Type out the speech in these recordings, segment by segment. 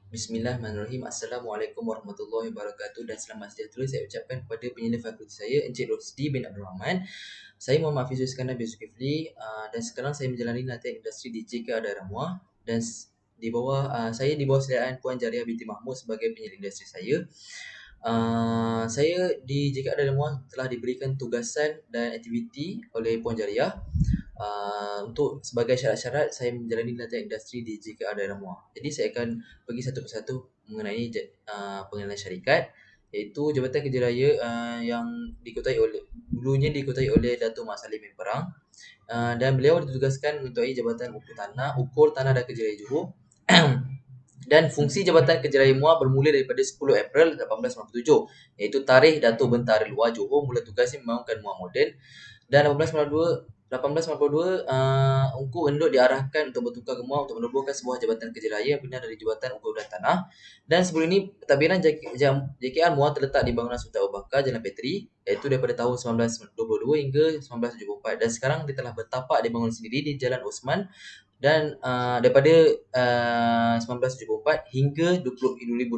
Bismillahirrahmanirrahim. Assalamualaikum warahmatullahi wabarakatuh dan selamat sejahtera saya ucapkan kepada penyelidik fakulti saya Encik Rosdi bin Abdul Rahman. Saya Muhammad Hafizul Iskandar bin Zulkifli dan sekarang saya menjalani latihan industri di JK Daerah Muar dan saya di bawah seliaan Puan Jariah binti Mahmud sebagai penyelidik industri saya. Saya di JK Daerah Muar telah diberikan tugasan dan aktiviti oleh Puan Jariah untuk sebagai syarat-syarat saya menjalani latihan industri di JKR Daerah Muar. Jadi saya akan pergi satu persatu mengenai pengenalan syarikat, iaitu Jabatan Kerja Raya yang dulunya dikuasai oleh Dato' Mak Salim bin Perang, dan beliau ditugaskan mengetuai Jabatan Ukur Tanah dan Kerja Raya Johor. Dan fungsi Jabatan Kerja Raya Muar bermula daripada 10 April 1897, iaitu tarikh Dato' Bentari Luar Johor mula tugasnya membangunkan Muar Moden. Dan 1892 Ungku Endut diarahkan untuk bertukar ke Muar untuk menubuhkan sebuah jabatan kerja raya yang pindah dari Jabatan Ungku dan Tanah. Dan sebelum ini pentadbiran JKR Muar terletak di bangunan Sultan Abu Bakar Jalan Petri, iaitu daripada tahun 1922 hingga 1974, dan sekarang dia telah bertapak di bangunan sendiri di Jalan Osman dan daripada 1974 hingga 2020.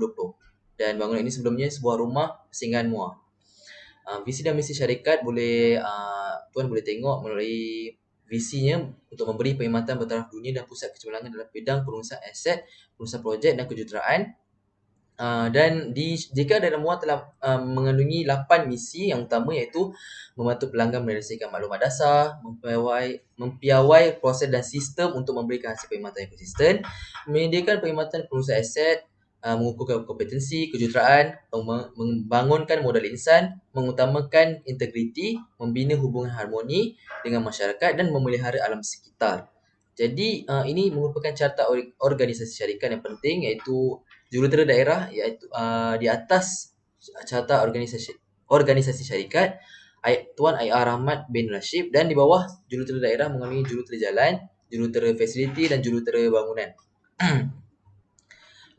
Dan bangunan ini sebelumnya sebuah rumah persinggahan Muar. Visi dan misi syarikat tuan boleh tengok melalui visinya untuk memberi perkhidmatan bertaraf dunia dan pusat kecemerlangan dalam bidang pengurusan aset, pengurusan projek dan kejuruteraan. Dan di JK Daerah Muar telah mengandungi 8 misi yang utama, iaitu membantu pelanggan menyelesaikan maklumat dasar, mempiawai proses dan sistem untuk memberikan hasil perkhidmatan yang konsisten, menyediakan perkhidmatan pengurusan aset, mengukuhkan kompetensi, kejuruteraan, membangunkan modal insan, mengutamakan integriti, membina hubungan harmoni dengan masyarakat dan memelihara alam sekitar. Jadi ini merupakan carta organisasi syarikat yang penting, iaitu jurutera daerah, iaitu di atas carta organisasi syarikat Tuan IR Rahmat bin Rashid, dan di bawah jurutera daerah mengandungi jurutera jalan, jurutera fasiliti dan jurutera bangunan.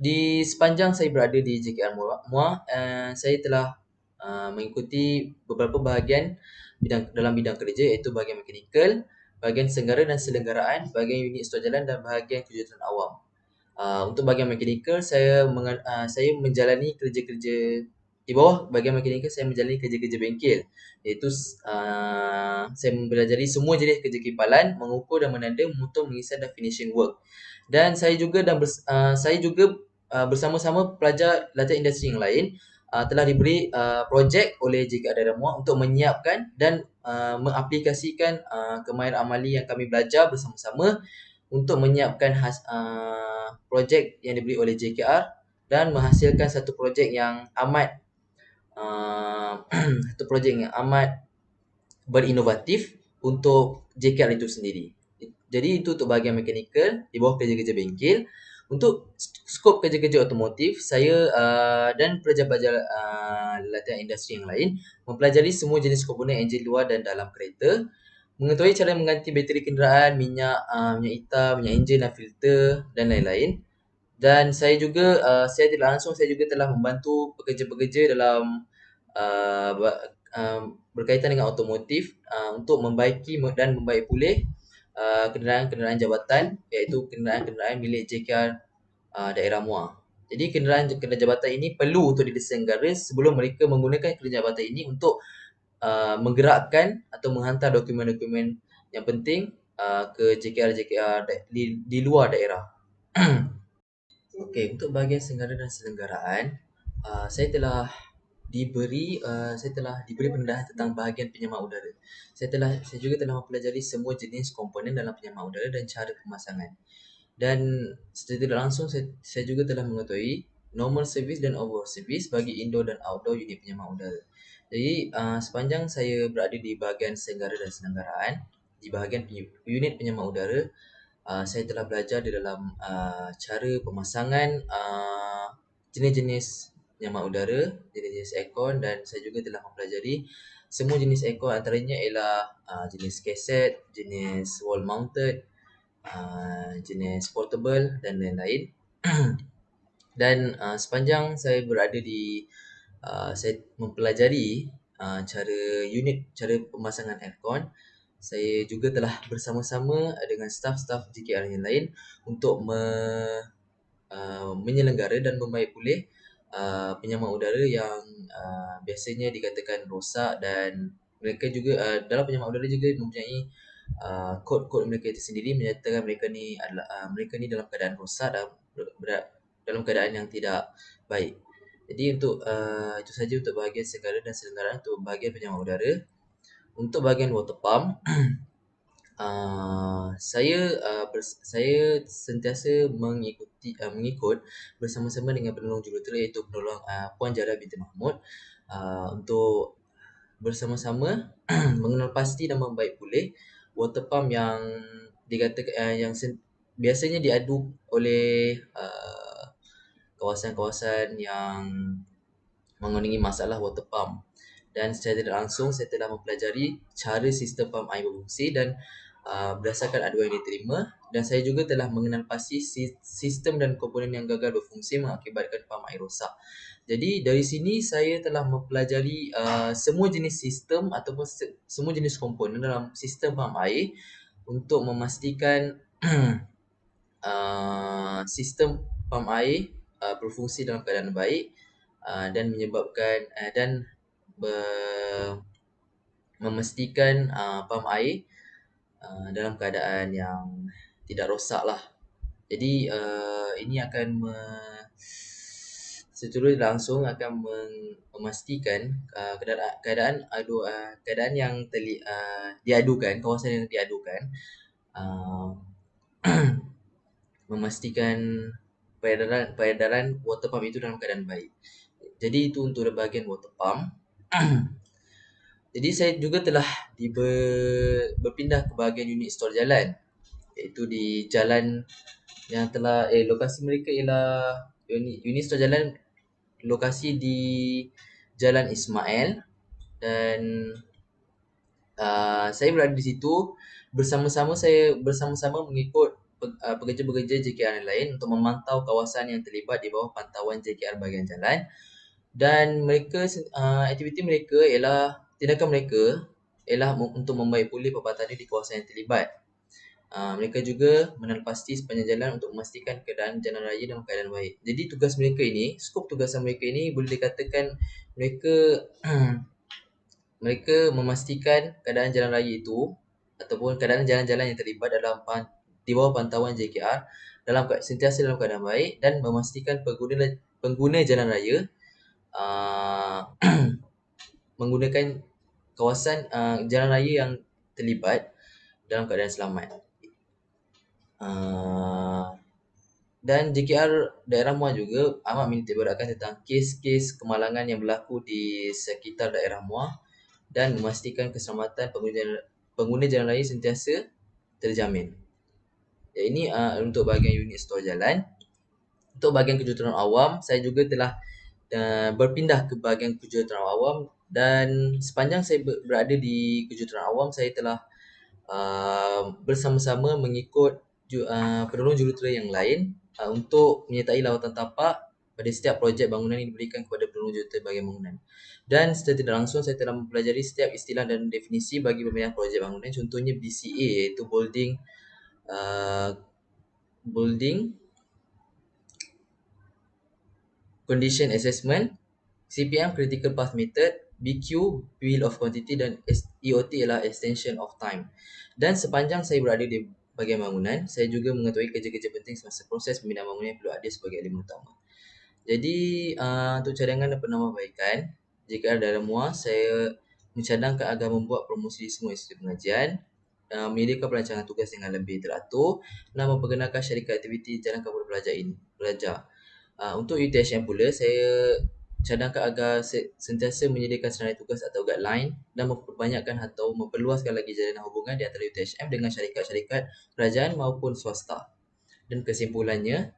Di sepanjang saya berada di JKR Muar, saya telah mengikuti beberapa bahagian dalam bidang kerja, iaitu bahagian mekanikal, bahagian senggara dan selenggaraan, bahagian unit stor jalan dan bahagian kejuruteraan awam. Untuk bahagian mekanikal, saya menjalani kerja-kerja di bawah bahagian mekanikal. Saya menjalani kerja-kerja bengkel, iaitu saya mempelajari semua jenis kerja kipalan, mengukur dan menanda, memotong, mengisan dan finishing work. Dan saya juga bersama-sama pelajar latihan industri yang lain telah diberi projek oleh JKR Daerah Muar untuk menyiapkan dan mengaplikasikan kemahiran amali yang kami belajar bersama-sama untuk menyiapkan projek yang diberi oleh JKR dan menghasilkan satu projek yang amat satu projek yang amat berinovatif untuk JKR itu sendiri. Jadi itu untuk bahagian mekanikal di bawah kerja-kerja bengkel. Untuk skop kerja-kerja otomotif, saya dan pelajar-pelajar latihan industri yang lain mempelajari semua jenis komponen enjin luar dan dalam kereta, mengetahui cara mengganti bateri kenderaan, minyak hitam, minyak enjin dan filter dan lain-lain. Dan saya juga saya tidak langsung saya juga telah membantu pekerja-pekerja dalam berkaitan dengan otomotif untuk membaiki dan membaik pulih kenderaan-kenderaan jabatan, iaitu kenderaan-kenderaan milik JKR Daerah Muar. Jadi kenderaan jabatan ini perlu untuk didesain garis sebelum mereka menggunakan kenderaan jabatan ini untuk menggerakkan atau menghantar dokumen-dokumen yang penting ke JKR di luar daerah. Okey, untuk bahagian senggara dan selenggaraan, saya telah diberi pendedahan tentang bahagian penyemak udara. Saya juga telah mempelajari semua jenis komponen dalam penyemak udara dan cara pemasangan. Dan secara tidak langsung saya juga telah mengetahui normal service dan overall service bagi indoor dan outdoor unit penyemak udara. Jadi sepanjang saya berada di bahagian senggara dan selenggaraan, di bahagian unit penyemak udara, saya telah belajar di dalam cara pemasangan jenis-jenis penyemak udara, jenis-jenis aircon, dan saya juga telah mempelajari semua jenis aircon, antaranya ialah jenis kaset, jenis wall mounted, jenis portable dan lain-lain. Dan sepanjang saya berada saya mempelajari cara pemasangan aircon, saya juga telah bersama-sama dengan staf-staf JKR yang lain untuk menyelenggara dan membaik pulih penyamaan udara yang biasanya dikatakan rosak, dan mereka juga dalam penyamaan udara juga mempunyai kod-kod mereka itu sendiri menyatakan mereka ni adalah mereka ni dalam keadaan rosak dan dalam keadaan yang tidak baik. Jadi untuk itu saja untuk bahagian segara dan selenggara untuk bahagian penyamaan udara. Untuk bahagian water pump, saya sentiasa mengikut bersama-sama dengan penolong jurutera, iaitu penolong Puan Jara binti Mahmud, untuk bersama-sama mengenal pasti dan membaik pulih water pump yang dikatakan biasanya diadu oleh kawasan-kawasan yang mengandungi masalah water pump. Dan secara tidak langsung saya telah mempelajari cara sistem pam air berfungsi dan berdasarkan aduan yang diterima, dan saya juga telah mengenal pasti sistem dan komponen yang gagal berfungsi mengakibatkan pam air rosak. Jadi dari sini saya telah mempelajari semua jenis sistem ataupun semua jenis komponen dalam sistem pam air untuk memastikan sistem pam air berfungsi dalam keadaan baik dan menyebabkan dan memastikan pam air dalam keadaan yang tidak rosak lah. Jadi ini akan secara langsung akan memastikan keadaan yang diadukan, kawasan yang diadukan, memastikan peredaran water pump itu dalam keadaan baik. Jadi itu untuk bahagian water pump. Jadi saya juga telah berpindah ke bahagian unit stor jalan, iaitu di jalan yang telah lokasi mereka ialah unit stor jalan lokasi di Jalan Ismail, dan saya berada di situ bersama-sama mengikut pekerja-pekerja JKR yang lain untuk memantau kawasan yang terlibat di bawah pantauan JKR bahagian jalan. Dan mereka aktiviti mereka ialah tindakan mereka ialah untuk membaik pulih perabatan di kawasan yang terlibat. Mereka juga mengenal pasti sepanjang jalan untuk memastikan keadaan jalan raya dalam keadaan baik. Jadi tugas mereka ini, skop tugasan mereka ini boleh dikatakan mereka mereka memastikan keadaan jalan raya itu ataupun keadaan jalan-jalan yang terlibat di bawah pantauan JKR sentiasa dalam keadaan baik, dan memastikan pengguna jalan raya menggunakan kawasan jalan raya yang terlibat dalam keadaan selamat. Dan JKR daerah Muar juga amat menitikberatkan tentang kes-kes kemalangan yang berlaku di sekitar daerah Muar dan memastikan keselamatan pengguna jalan raya sentiasa terjamin. Ini untuk bahagian unit stor jalan. Untuk bahagian kejuruteraan awam, saya juga telah berpindah ke bahagian kejuruteraan awam, dan sepanjang saya berada di kejuruteraan awam, saya telah bersama-sama mengikut penolong jurutera yang lain untuk menyertai lawatan tapak pada setiap projek bangunan yang diberikan kepada penolong jurutera bahagian bangunan. Dan secara tidak langsung saya telah mempelajari setiap istilah dan definisi bagi pembinaan projek bangunan, contohnya BCA iaitu Building Condition Assessment, CPM Critical Path Method, BQ Bill of Quantity, dan EOT ialah Extension of Time. Dan sepanjang saya berada di bahagian bangunan, saya juga mengetahui kerja-kerja penting semasa proses pembinaan bangunan yang perlu hadir sebagai elemen utama. Jadi untuk cadangan dan penambahbaikan jika ada dalam Muar, saya mencadangkan agar membuat promosi di semua institusi pengajian, menyediakan perancangan tugas dengan lebih teratur, dan memperkenalkan syarikat aktiviti jalan kepada pelajar. Untuk UTHM pula, saya cadangkan agar sentiasa menyediakan senarai tugas atau guideline dan memperbanyakkan atau memperluaskan lagi jalinan hubungan di antara UTHM dengan syarikat-syarikat kerajaan maupun swasta. Dan kesimpulannya,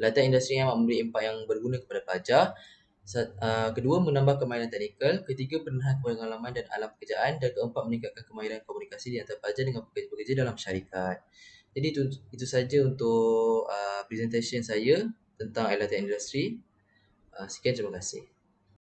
latihan industri yang memberi impak yang berguna kepada pelajar. Kedua, menambah kemahiran teknikal. Ketiga, penerangan pengalaman dan alam pekerjaan. Dan keempat, meningkatkan kemahiran komunikasi di antara pelajar dengan pekerja-pekerja dalam syarikat. Jadi itu saja untuk presentation saya tentang latihan industri. Sekian, terima kasih.